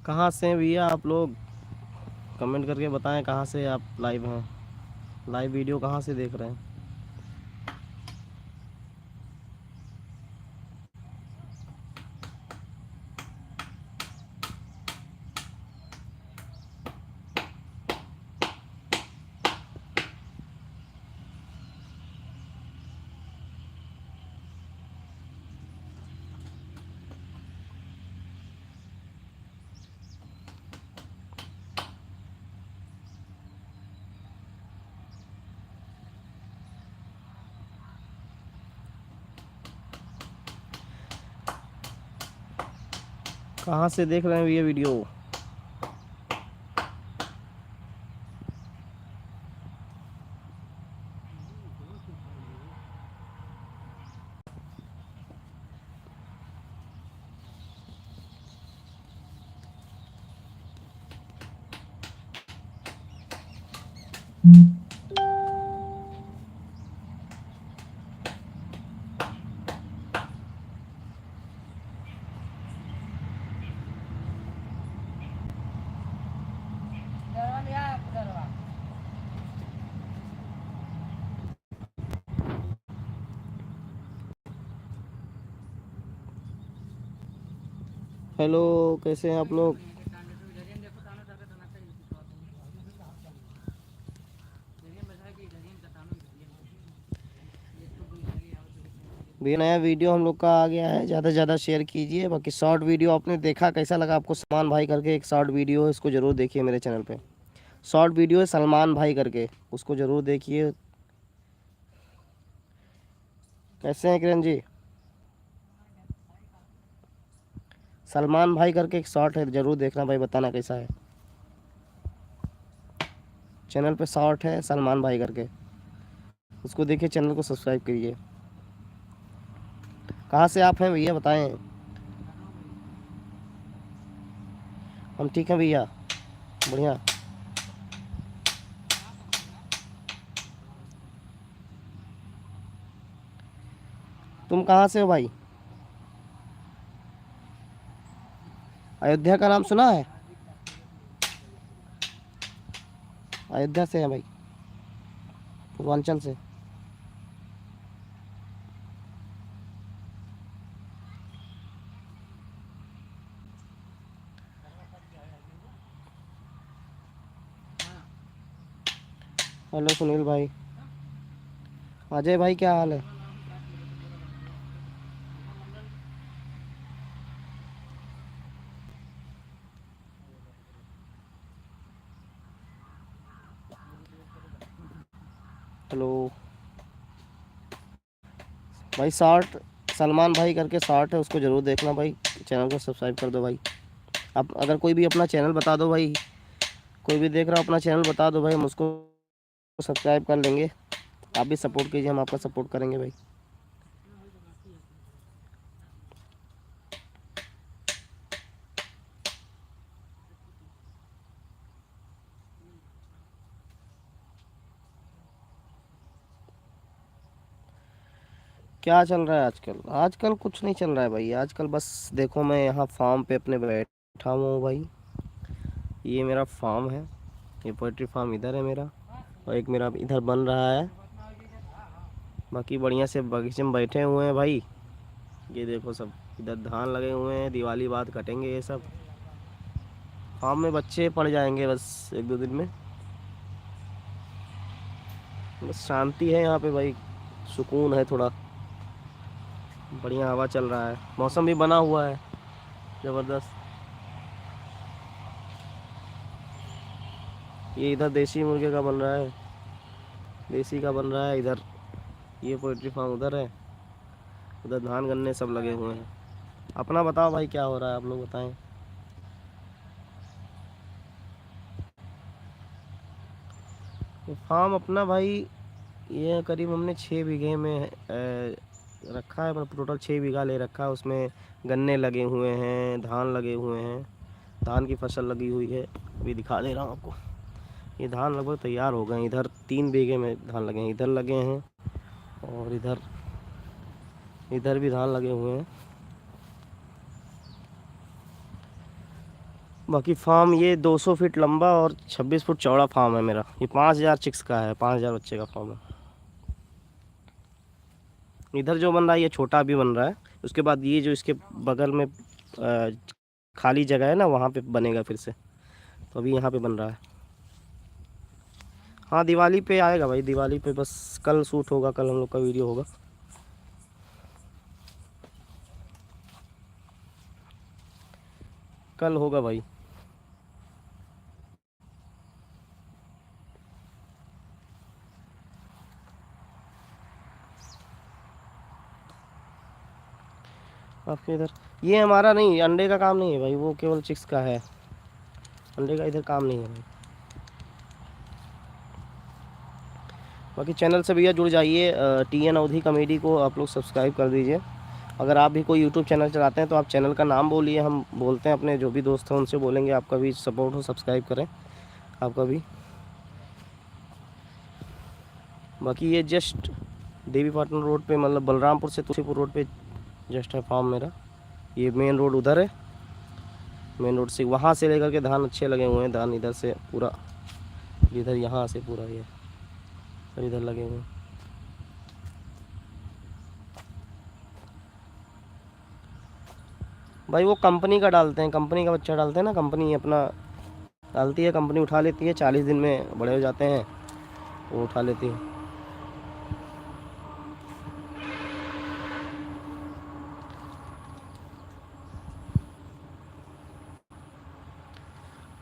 कहाँ से हैं भैया आप लोग? कमेंट करके बताएं कहाँ से आप लाइव हैं, लाइव वीडियो कहाँ से देख रहे हैं। कहाँ से देख रहे हैं ये वीडियो? हेलो, कैसे हैं आप लोग? भैया नया वीडियो हम लोग का आ गया है, ज़्यादा से ज़्यादा शेयर कीजिए। बाकी शॉर्ट वीडियो आपने देखा, कैसा लगा आपको? सलमान भाई करके एक शॉर्ट वीडियो है, इसको ज़रूर देखिए मेरे चैनल पे। शॉर्ट वीडियो है सलमान भाई करके, उसको ज़रूर देखिए। कैसे हैं किरण जी? सलमान भाई करके एक शॉर्ट है, ज़रूर देखना भाई, बताना कैसा है। चैनल पे शॉर्ट है सलमान भाई करके, उसको देखिए, चैनल को सब्सक्राइब करिए। कहाँ से आप हैं भैया बताएं? हम ठीक हैं भैया, बढ़िया। तुम कहाँ से हो भाई? अयोध्या का नाम सुना है? अयोध्या से है भाई, पूर्वांचल से। हेलो सुनील भाई। अजय भाई क्या हाल है? हेलो भाई। शॉर्ट सलमान भाई करके शॉर्ट है, उसको ज़रूर देखना भाई, चैनल को सब्सक्राइब कर दो भाई। आप अगर कोई भी अपना चैनल बता दो भाई, कोई भी देख रहा हो अपना चैनल बता दो भाई, हम उसको सब्सक्राइब कर लेंगे। आप भी सपोर्ट कीजिए, हम आपका सपोर्ट करेंगे भाई। क्या चल रहा है आजकल? आजकल कुछ नहीं चल रहा है भाई, आजकल बस देखो, मैं यहाँ फार्म पे अपने बैठा हूँ भाई। ये मेरा फार्म है, ये पोल्ट्री फार्म इधर है मेरा, और एक मेरा इधर बन रहा है। बाकी बढ़िया से बगीचे में बैठे हुए हैं भाई। ये देखो सब इधर धान लगे हुए हैं, दिवाली बाद कटेंगे ये सब। फार्म में बच्चे पड़ जाएंगे बस एक दो दिन में। बस शांति है यहाँ पे भाई, सुकून है थोड़ा, बढ़िया हवा चल रहा है, मौसम भी बना हुआ है ज़बरदस्त। ये इधर देसी मुर्गे का बन रहा है, देसी का बन रहा है इधर। ये पोल्ट्री फार्म उधर है, उधर धान गन्ने सब लगे हुए हैं। अपना बताओ भाई, क्या हो रहा है आप लोग बताएं। ये फार्म अपना भाई, ये करीब हमने 6 बीघे में रखा है, मतलब टोटल 6 बीघा ले रखा है। उसमें गन्ने लगे हुए हैं, धान लगे हुए हैं, धान की फसल लगी हुई है। अभी दिखा दे रहा हूँ आपको, ये धान लगभग तैयार हो गए हैं। इधर 3 बीघे में धान लगे हैं, इधर लगे हैं, और इधर इधर भी धान लगे हुए हैं। बाकी फार्म ये 200 फीट लंबा और 26 फुट चौड़ा फार्म है मेरा। ये 5000 चिक्स का है, 5000 बच्चे का फार्म है। इधर जो बन रहा है ये छोटा भी बन रहा है। उसके बाद ये जो इसके बगल में खाली जगह है ना, वहाँ पे बनेगा फिर से। तो अभी यहाँ पे बन रहा है। हाँ दिवाली पे आएगा भाई, दिवाली पे बस कल शूट होगा, कल हम लोग का वीडियो होगा। कल होगा भाई। आपके इधर ये हमारा नहीं, अंडे का काम नहीं है भाई, वो केवल चिक्स का है। अंडे का इधर काम नहीं है भाई। बाकी चैनल से भैया जुड़ जाइए, TN अवधी कॉमेडी को आप लोग सब्सक्राइब कर दीजिए। अगर आप भी कोई यूट्यूब चैनल चलाते हैं तो आप चैनल का नाम बोलिए, हम बोलते हैं अपने जो भी दोस्त हैं उनसे बोलेंगे आपका भी सपोर्ट हो, सब्सक्राइब करें आपका भी। बाकी ये जस्ट देवी पाटन रोड पे, मतलब बलरामपुर से तुलसीपुर रोड पे जस्ट है फार्म मेरा। ये मेन रोड उधर है, मेन रोड से वहाँ से लेकर के धान अच्छे लगे हुए हैं। धान इधर से पूरा, इधर यहाँ से पूरा ये सब इधर लगे हुए हैं। भाई वो कंपनी का डालते हैं, कंपनी का बच्चा डालते हैं ना, कंपनी अपना डालती है, कंपनी उठा लेती है। 40 दिन में बड़े हो जाते हैं, वो उठा लेती है।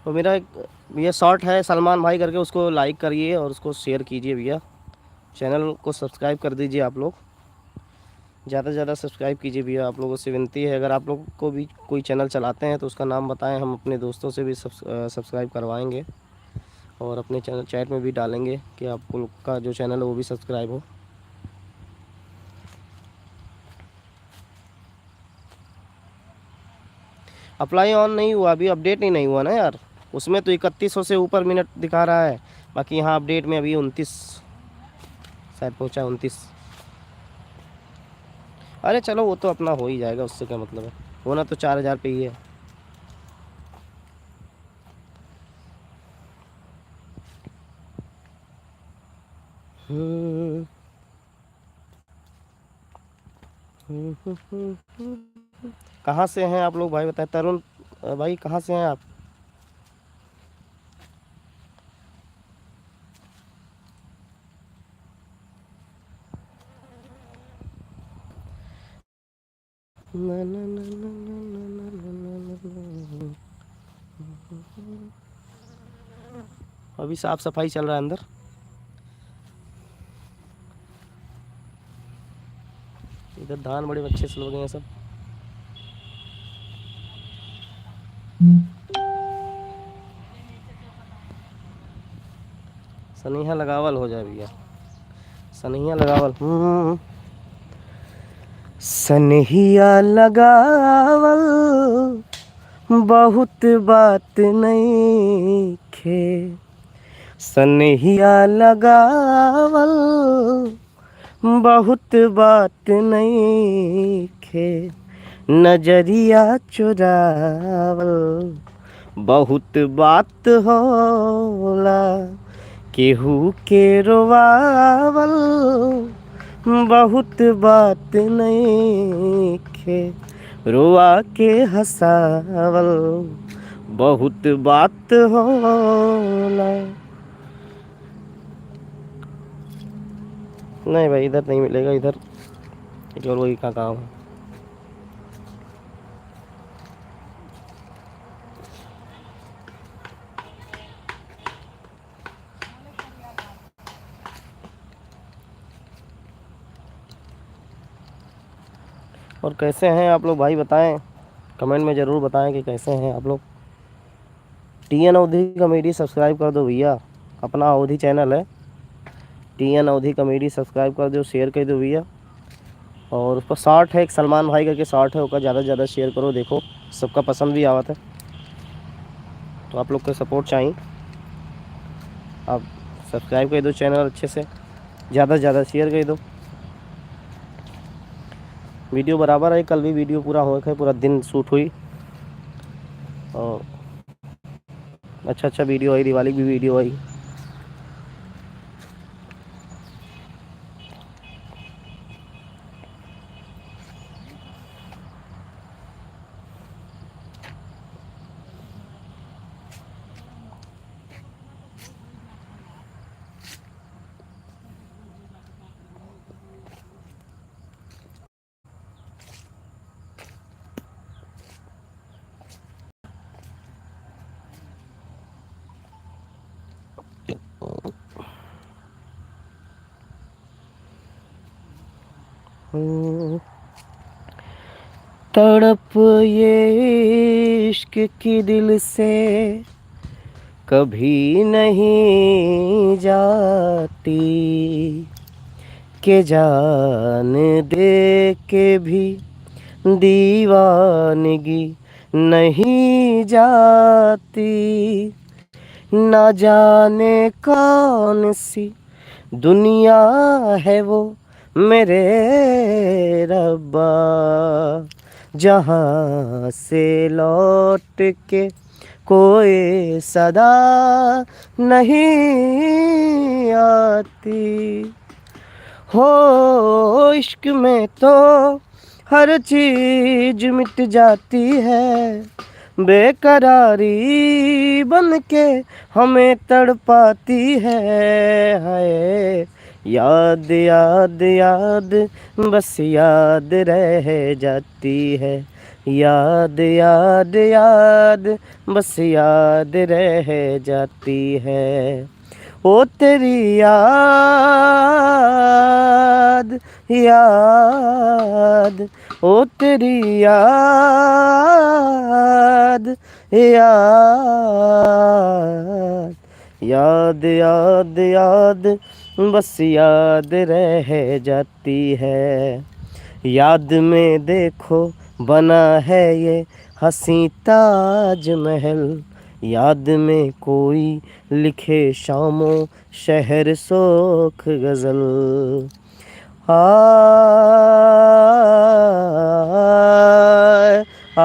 तो मेरा एक ये शॉर्ट है सलमान भाई करके, उसको लाइक करिए और उसको शेयर कीजिए भैया। चैनल को सब्सक्राइब कर दीजिए आप लोग, ज़्यादा से ज़्यादा सब्सक्राइब कीजिए भैया। आप लोगों से विनती है, अगर आप लोग को भी कोई चैनल चलाते हैं तो उसका नाम बताएं, हम अपने दोस्तों से भी सब्सक्राइब करवाएंगे और अपने चैनल चैट में भी डालेंगे कि आप लोग का जो चैनल है वो भी सब्सक्राइब हो। अप्लाई ऑन नहीं हुआ अभी, अपडेट ही नहीं हुआ ना यार। उसमें तो 3100 से ऊपर मिनट दिखा रहा है, बाकी यहाँ अपडेट में अभी 29 शायद पहुँचा, 29। अरे चलो वो तो अपना हो ही जाएगा, उससे क्या मतलब है, होना तो 4000 पे ही है। कहाँ से हैं आप लोग भाई बताएं। तरुण भाई कहाँ से हैं आप? अभी साफ सफाई चल रहा है अंदर। इधर धान बड़े अच्छे से लगे हैं सब। सनिहा लगावल हो जाए भैया, सनिहा लगावल। सनहिया लगावल बहुत बात नहीं खे, सनहिया लगावल बहुत बात नहीं खे, नजरिया चुरावल बहुत बात होला, केहू के रोवावल बहुत बात नहीं खे, रोआ के हंसावल बहुत बात होला। नहीं भाई इधर नहीं मिलेगा, इधर केवल वही का काम है। और कैसे हैं आप लोग भाई बताएं, कमेंट में ज़रूर बताएं कि कैसे हैं आप लोग। TN अवधी कॉमेडी सब्सक्राइब कर दो भैया, अपना अवधी चैनल है TN अवधी कॉमेडी, सब्सक्राइब कर दो, शेयर कर दो भैया। और उस पर शॉर्ट है एक सलमान भाई करके शॉर्ट है, उसका ज़्यादा से ज़्यादा शेयर करो, देखो सबका पसंद भी आवत है। तो आप लोग को सपोर्ट चाहिए, आप सब्सक्राइब कर दो चैनल अच्छे से ज़्यादा शेयर कर दो। वीडियो बराबर है, कल भी वीडियो पूरा हो गया, पूरा दिन शूट हुई और अच्छा अच्छा वीडियो आई, दिवाली की भी वीडियो आई। तड़प ये इश्क की दिल से कभी नहीं जाती, के जान दे के भी दीवानगी नहीं जाती। ना जाने कौन सी दुनिया है वो मेरे रब्बा, जहाँ से लौट के कोई सदा नहीं आती। हो इश्क में तो हर चीज मिट जाती है, बेकरारी बन के हमें तड़पाती है। हाय याद याद याद बस याद रह जाती है, याद याद याद बस याद रह जाती है। ओ तेरी याद याद, ओ तेरी याद याद, याद याद याद बस याद रह जाती है। याद में देखो बना है ये हसी ताजमहल, याद में कोई लिखे शामों शहर सोख गज़ल। आ आ आ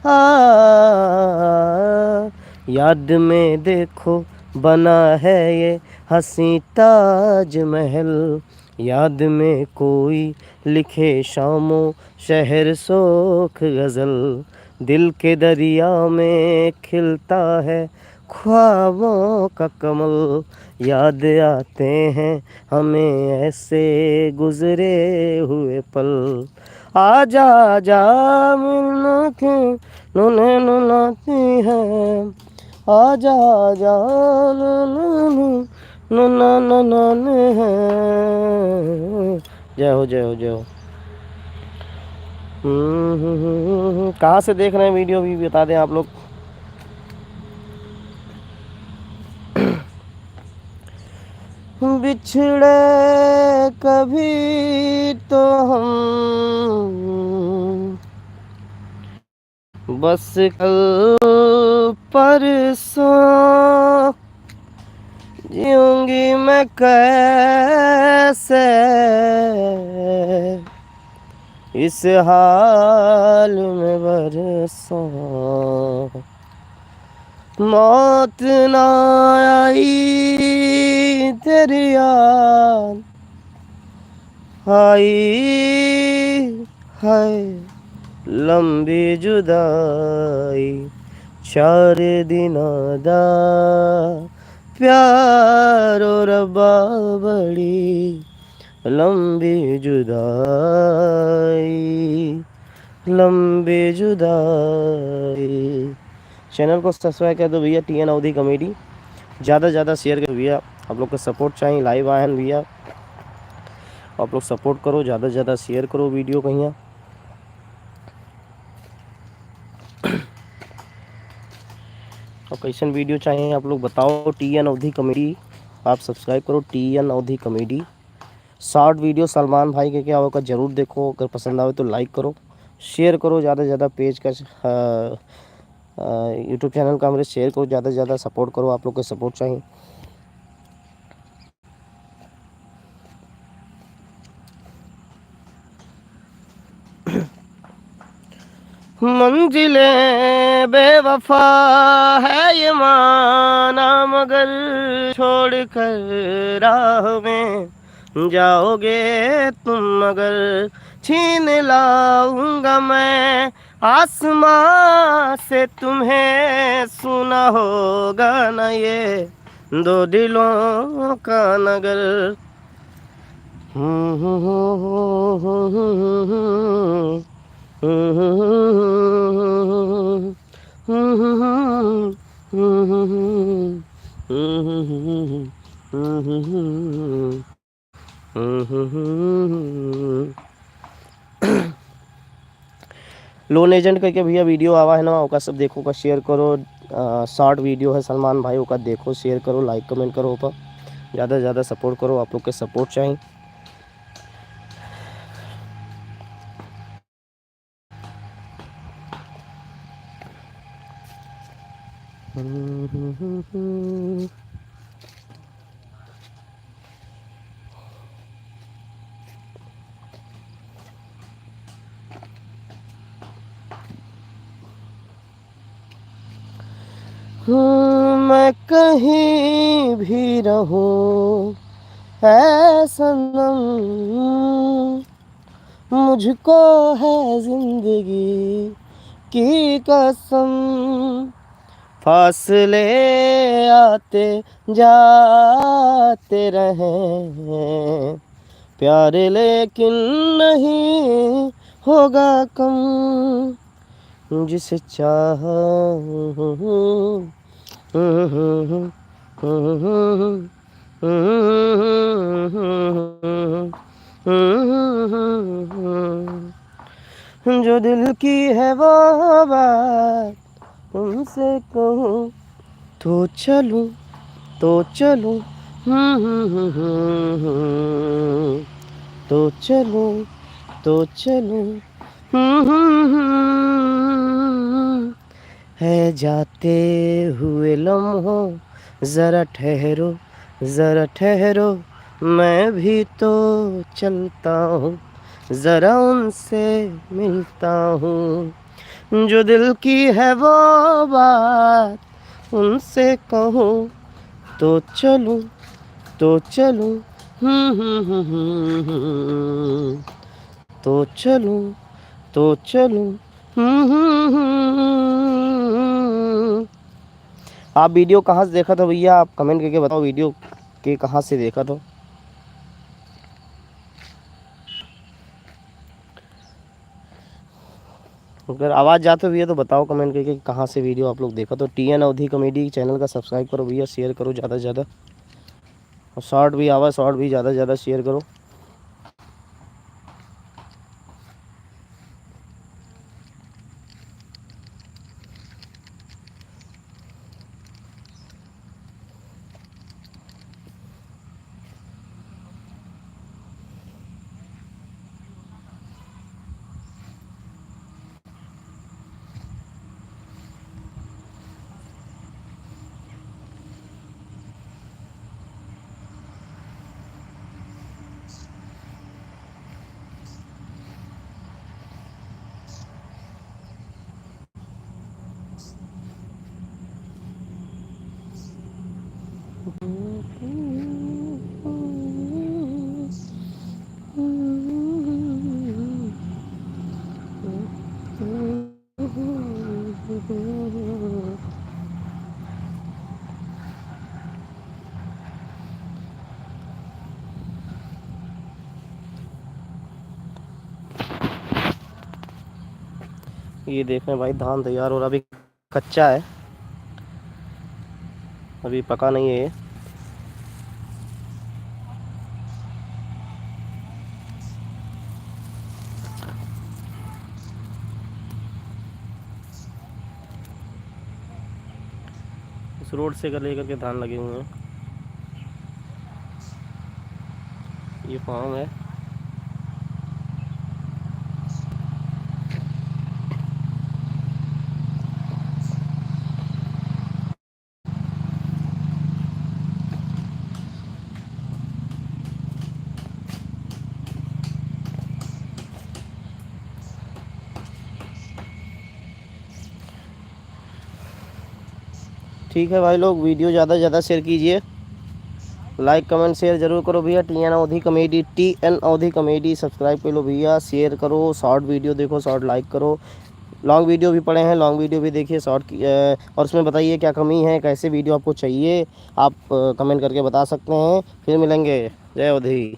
आ याद में देखो बना है ये हसी ताजमहल, याद में कोई लिखे शामों शहर सोख गज़ल। दिल के दरिया में खिलता है ख्वाबों का कमल, याद आते हैं हमें ऐसे गुजरे हुए पल। आजा आजा मिलना के नूने नुलाती है, आजा आजा नूना नूना है। जय हो जय हो जय हो। कहाँ से देख रहे हैं वीडियो भी बता दें आप लोग। बिछड़े कभी तो हम बस कल परसों, जीऊंगी मैं कैसे इस हाल में बरसों। मौत ना आई तेरी याद आई है, लंबी जुदाई 4 दिनों दा प्यारो रब्बा बड़ी लंबी जुदाई, लंबी जुदाई। चैनल को सब्सक्राइब कर दो भैया, TN अवधी कॉमेडी। ज़्यादा से ज़्यादा शेयर करो भैया, आप लोग का सपोर्ट चाहिए। लाइव आए हैं भैया, आप लोग सपोर्ट करो, ज़्यादा से ज़्यादा शेयर करो वीडियो कहीं। और कैसन वीडियो चाहिए आप लोग बताओ। TN अवधी कॉमेडी आप सब्सक्राइब करो, TN अवधी कॉमेडी। शॉर्ट वीडियो सलमान भाई के क्या होगा ज़रूर देखो, अगर पसंद आवे तो लाइक करो, शेयर करो ज़्यादा से ज़्यादा। पेज का यूट्यूब चैनल का मेरे शेयर करो, ज़्यादा से ज़्यादा सपोर्ट करो, आप लोग का सपोर्ट चाहिए। मंजिलें बेवफा है ये माना, मगर छोड़ कर राह में जाओगे तुम, मगर छीन लाऊंगा मैं आसमां से तुम्हें, सुना होगा ना ये दो दिलों का नगर। लोन एजेंट करके भैया वीडियो आवा है ना, ओका सब देखो का शेयर करो। शॉर्ट वीडियो है सलमान भाई, ओका देखो, शेयर करो, लाइक कमेंट करो, ओका ज़्यादा से ज़्यादा सपोर्ट करो, आप लोग के सपोर्ट चाहिए। मैं कहीं भी रहूं है सनम, मुझको है जिंदगी की कसम, फासले आते जाते रहें, प्यार लेकिन नहीं होगा कम, जिसे चाहा जो दिल की है वो बात उनसे कहूँ, तो चलूं तो चलूं, तो चलूं तो चलूं, है जाते हुए लम्हों, ज़रा ठहरो ज़रा ठहरो, मैं भी तो चलता हूँ, ज़रा उनसे मिलता हूँ, जो दिल की है वो बात उनसे कहूँ, तो चलूं तो चलूं, तो चलूं तो चलूं। आप वीडियो कहाँ से देखा था भैया, आप कमेंट करके बताओ वीडियो के कहाँ से देखा था। अगर आवाज़ जाते भैया तो बताओ कमेंट करके कहाँ से वीडियो आप लोग देखा। तो TN अवधी कॉमेडी चैनल का सब्सक्राइब करो भैया, शेयर करो ज़्यादा से ज़्यादा, और शॉर्ट भी आवा, शॉर्ट भी ज़्यादा से ज़्यादा शेयर करो। ये देखें भाई, धान तैयार हो रहा, अभी कच्चा है, अभी पका नहीं है ये। इस रोड से लेकर के धान लगे हुए हैं, ये फार्म है। ठीक है भाई लोग, वीडियो ज़्यादा से ज़्यादा शेयर कीजिए, लाइक कमेंट शेयर जरूर करो भैया। टी एन अवधी कॉमेडी सब्सक्राइब कर लो भैया, शेयर करो, शॉर्ट वीडियो देखो, शॉर्ट लाइक करो, लॉन्ग वीडियो भी पड़े हैं, लॉन्ग वीडियो भी देखिए, और उसमें बताइए क्या कमी है, कैसे वीडियो आपको चाहिए, आप कमेंट करके बता सकते हैं। फिर मिलेंगे, जय अवधी।